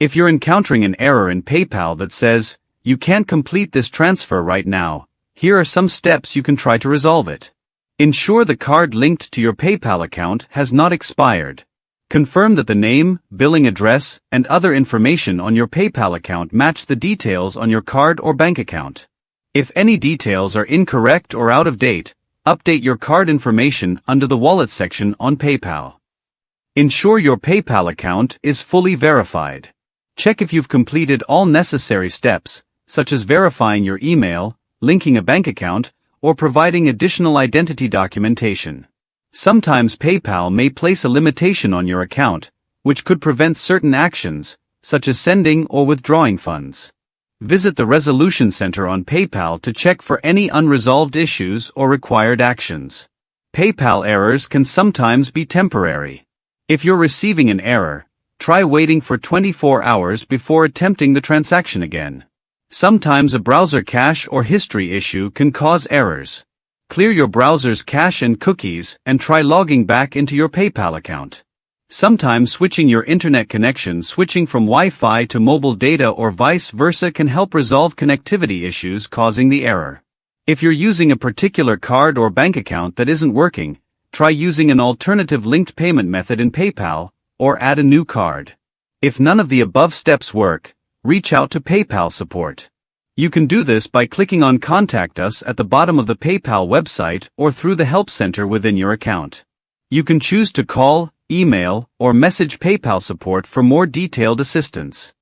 If you're encountering an error in PayPal that says, "You can't complete this transfer right now," here are some steps you can try to resolve it. Ensure the card linked to your PayPal account has not expired. Confirm that the name, billing address, and other information on your PayPal account match the details on your card or bank account. If any details are incorrect or out of date, update your card information under the Wallet section on PayPal. Ensure your PayPal account is fully verified. Check if you've completed all necessary steps, such as verifying your email, linking a bank account, or providing additional identity documentation. Sometimes PayPal may place a limitation on your account, which could prevent certain actions, such as sending or withdrawing funds. Visit the Resolution Center on PayPal to check for any unresolved issues or required actions. PayPal errors can sometimes be temporary. If you're receiving an error, try waiting for 24 hours before attempting the transaction again. Sometimes a browser cache or history issue can cause errors. Clear your browser's cache and cookies and try logging back into your PayPal account. Sometimes switching your internet connection, switching from Wi-Fi to mobile data or vice versa, can help resolve connectivity issues causing the error. If you're using a particular card or bank account that isn't working, try using an alternative linked payment method in PayPal, or add a new card. If none of the above steps work, reach out to PayPal support. You can do this by clicking on Contact Us at the bottom of the PayPal website or through the Help Center within your account. You can choose to call, email, or message PayPal support for more detailed assistance.